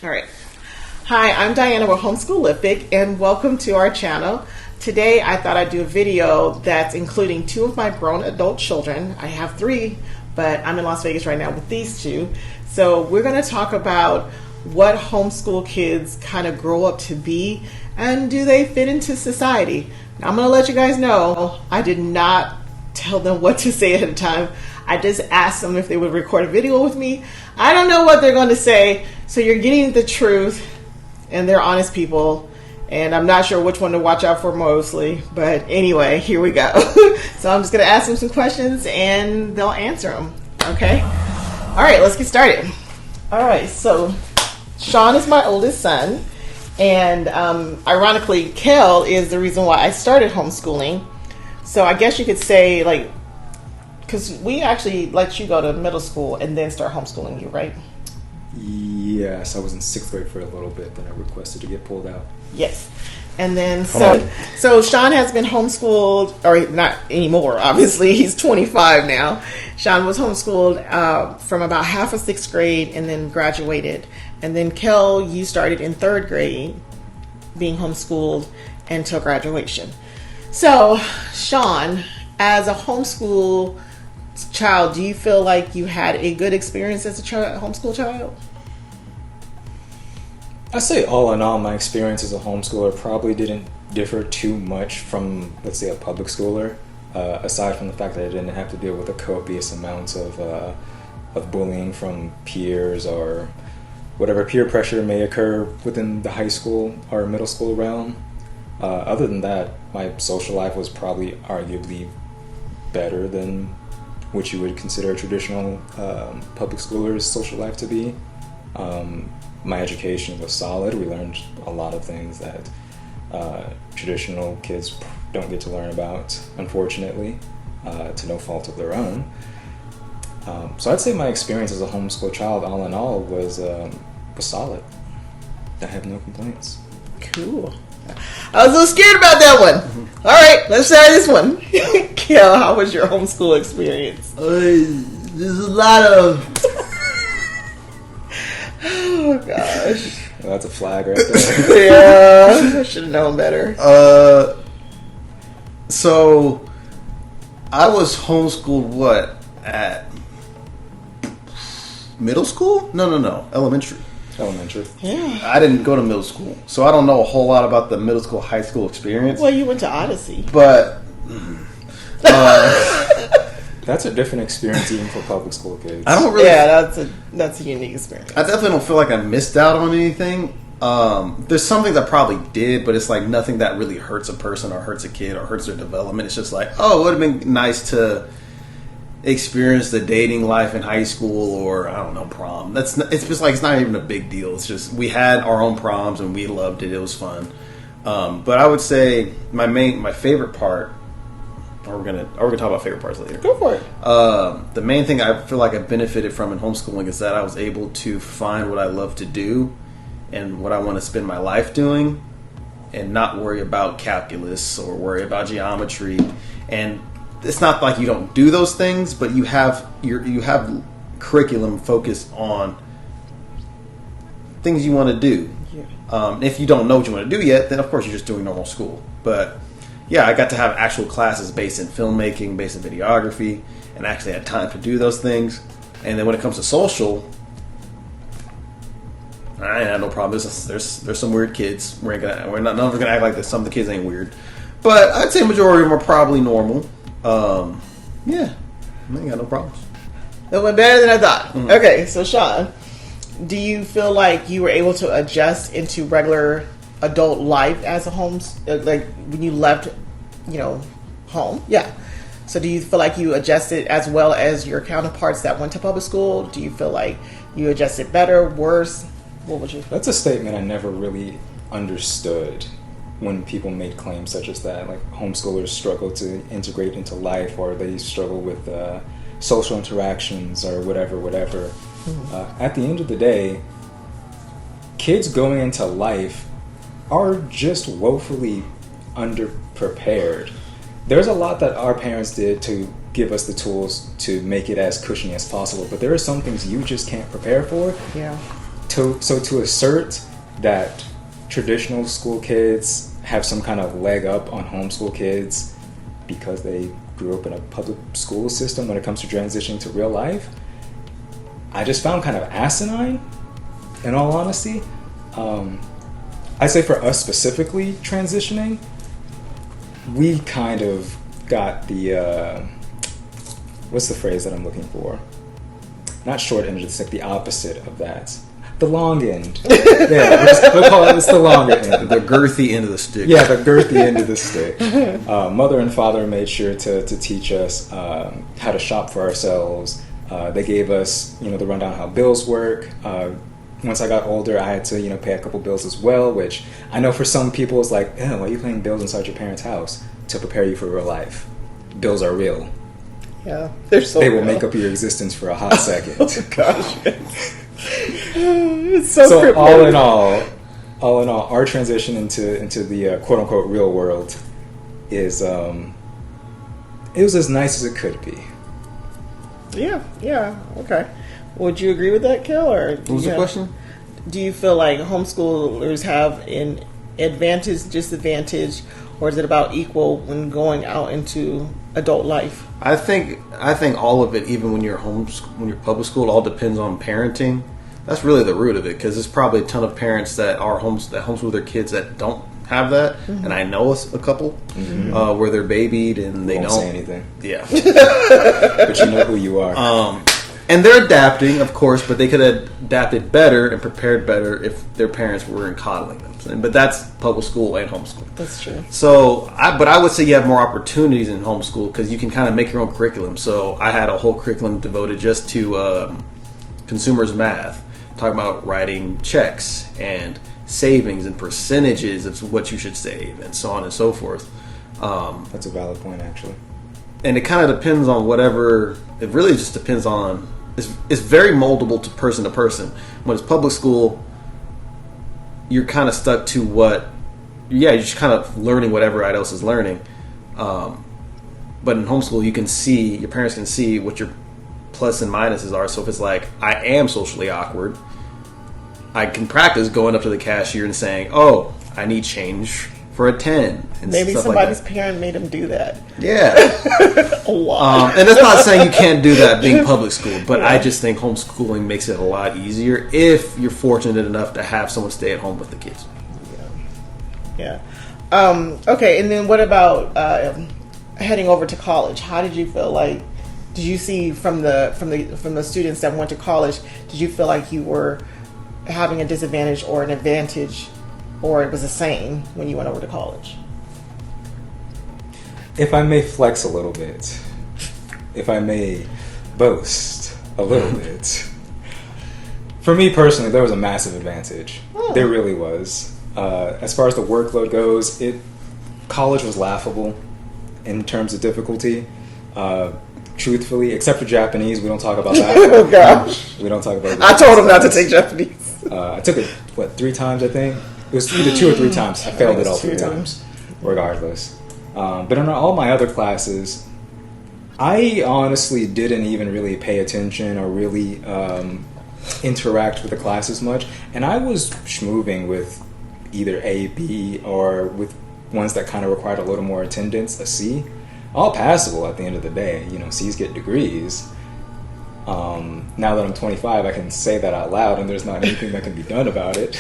All right. Hi, I'm Diana with Homeschoolific, and welcome to our channel. Today, I thought I'd do a video that's including two of my grown adult children. I have three, but I'm in Las Vegas right now with these two. So we're going to talk about what homeschool kids kind of grow up to be, and do they fit into society? Now, I'm going to let you guys know, I did not tell them what to say ahead of time. I just asked them if they would record a video with me. I don't know what they're going to say, so you're getting the truth, and they're honest people, and I'm not sure which one to watch out for mostly, but anyway, here we go. So I'm just going to ask them some questions, and they'll answer them, okay? All right, let's get started. All right, so Sean is my oldest son, and ironically, Kel is the reason why I started homeschooling. So I guess you could say, like, because we actually let you go to middle school and then start homeschooling you, right? Yes, I was in 6th grade for a little bit, then I requested to get pulled out. Yes. And then, so Sean has been homeschooled, or not anymore, obviously. He's 25 now. Sean was homeschooled from about half of 6th grade and then graduated. And then, Kel, you started in 3rd grade being homeschooled until graduation. So, Sean, as a homeschool child, do you feel like you had a good experience as a homeschool child? I say all in all, my experience as a homeschooler probably didn't differ too much from, let's say, a public schooler, aside from the fact that I didn't have to deal with a copious amount of bullying from peers or whatever peer pressure may occur within the high school or middle school realm. Other than that, my social life was probably arguably better than what you would consider a traditional public schooler's social life to be. My education was solid. We learned a lot of things that traditional kids don't get to learn about, unfortunately, to no fault of their own. So I'd say my experience as a homeschool child, all in all, was solid. I have no complaints. Cool. I was a little scared about that one. Mm-hmm. All right, let's try this one. Kel, how was your homeschool experience? There's a lot of... Oh, gosh. Well, that's a flag right there. Yeah, I should have known better. So, I was homeschooled, at middle school? No, elementary. Yeah. I didn't go to middle school, so I don't know a whole lot about the middle school, high school experience. Well, you went to Odyssey. But... That's a different experience even for public school kids. I don't really... Yeah, that's a unique experience. I definitely don't feel like I missed out on anything. There's some things I probably did, but it's like nothing that really hurts a person or hurts a kid or hurts their development. It's just like, oh, it would have been nice to experience the dating life in high school, or I don't know, prom. It's just like, it's not even a big deal. It's just, we had our own proms and we loved it. It was fun. But I would say my favorite part, or we're gonna talk about favorite parts later. Go for it. The main thing I feel like I benefited from in homeschooling is that I was able to find what I love to do and what I want to spend my life doing, and not worry about calculus or worry about geometry. And it's not like you don't do those things, but you have curriculum focused on things you want to do. Yeah. If you don't know what you want to do yet, then of course you're just doing normal school. But yeah, I got to have actual classes based in filmmaking, based in videography, and actually had time to do those things. And then when it comes to social, I ain't had no problem. There's some weird kids. None of us gonna act like that. Some of the kids ain't weird, but I'd say majority of them are probably normal. Yeah, I ain't got no problems. That went better than I thought. Mm-hmm. Okay, so Sean, do you feel like you were able to adjust into regular adult life as a like when you left, home? Yeah. So do you feel like you adjusted as well as your counterparts that went to public school? Do you feel like you adjusted better, worse? What would you? That's a statement I never really understood when people made claims such as that, like homeschoolers struggle to integrate into life, or they struggle with social interactions or whatever. Mm-hmm. At the end of the day, kids going into life are just woefully underprepared. There's a lot that our parents did to give us the tools to make it as cushiony as possible, but there are some things you just can't prepare for. Yeah. to assert that traditional school kids have some kind of leg up on homeschool kids because they grew up in a public school system when it comes to transitioning to real life, I just found kind of asinine, in all honesty. I'd say for us specifically transitioning, we kind of got the, what's the phrase that I'm looking for? Not short end, it's like the opposite of that. The long end. Yeah, we'll call it, it's the longer end. The girthy end of the stick. Yeah, the girthy end of the stick. Mother and father made sure to teach us how to shop for ourselves. They gave us, the rundown how bills work. Once I got older, I had to, pay a couple bills as well, which I know for some people it's like, why are you paying bills inside your parents' house? To prepare you for real life. Bills are real. Yeah, they're so They will real. make up your existence for a hot second. Oh gosh. It's so So crippling. all in all, our transition into the quote unquote real world is it was as nice as it could be. Yeah, okay. Would you agree with that, Kel? Or What was the question? Do you feel like homeschoolers have an advantage, disadvantage, or is it about equal when going out into adult life? I think all of it, even when you're public school, it all depends on parenting. That's really the root of it, because there's probably a ton of parents that homeschool their kids that don't have that, and I know a couple where they're babied and they Won't don't say anything, Yeah, but you know who you are. and they're adapting, of course, but they could have adapted better and prepared better if their parents weren't coddling them. But that's public school and homeschool. That's true. So, I would say you have more opportunities in homeschool because you can kind of make your own curriculum. So, I had a whole curriculum devoted just to consumers math, talking about writing checks and savings and percentages of what you should save and so on and so forth. That's a valid point, actually. And it kind of depends on whatever. It really just depends on. It's very moldable to person. When it's public school, you're kind of stuck to what. Yeah, you're just kind of learning what everybody else is learning. But in homeschool, your parents can see what your plus and minuses are. So if it's like, I am socially awkward, I can practice going up to the cashier and saying, "Oh, I need change for a 10." And Maybe stuff somebody's like that. parent made them do that Yeah. a lot. And that's not saying you can't do that being public school, but I just think homeschooling makes it a lot easier if you're fortunate enough to have someone stay at home with the kids. Yeah. Okay, and then what about heading over to college? How did you feel like? Did you see from the students that went to college? Did you feel like you were having a disadvantage or an advantage, or it was the same when you went over to college? If I may flex a little bit, if I may boast a little bit, for me personally, there was a massive advantage. There really was. As far as the workload goes, college was laughable in terms of difficulty. Truthfully, except for Japanese, we don't talk about that. Oh gosh! We don't talk about. I told him not to take Japanese. I took it 3 times, I think. It was either 2 or 3 times. I failed it all 3 times, regardless. But in all my other classes, I honestly didn't even really pay attention or really interact with the class as much. And I was schmooving with either A, B, or with ones that kind of required a little more attendance, a C. All passable at the end of the day. C's get degrees. Now that I'm 25, I can say that out loud, and there's not anything that can be done about it.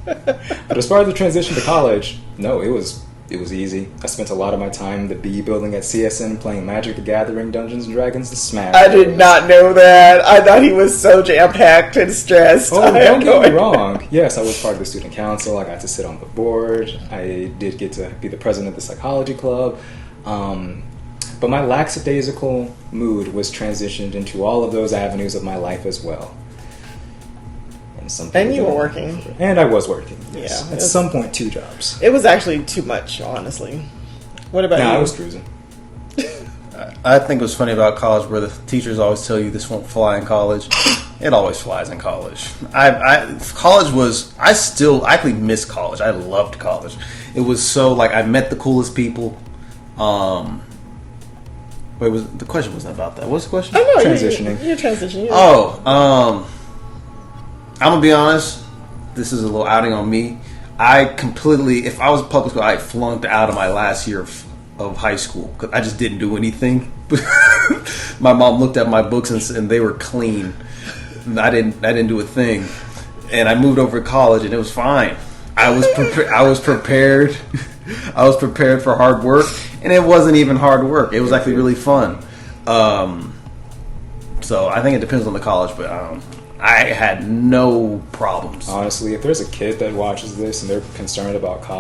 But as far as the transition to college, no, it was easy. I spent a lot of my time in the B building at CSN playing Magic the Gathering, Dungeons and Dragons, and Smash. I did not know that. I thought he was so jam-packed and stressed. Oh, don't get me wrong. Yes, I was part of the student council. I got to sit on the board. I did get to be the president of the psychology club. But my lackadaisical mood was transitioned into all of those avenues of my life as well. And you were working. And I was working, yes. Yeah. At some point, 2 jobs. It was actually too much, honestly. What about you? I was cruising. I think what's funny about college, where the teachers always tell you this won't fly in college, it always flies in college. College was, I actually miss college. I loved college. It was so, I met the coolest people. The question wasn't about that. What's the question? I know Transitioning. You're transitioning. Oh, I'm gonna be honest. This is a little outing on me. I completely, if I was in public school, I flunked out of my last year of high school because I just didn't do anything. My mom looked at my books and they were clean. I didn't do a thing, and I moved over to college and it was fine. I was prepared. I was prepared for hard work, and it wasn't even hard work. It was actually really fun. So I think it depends on the college, but I had no problems. Honestly, if there's a kid that watches this and they're concerned about college,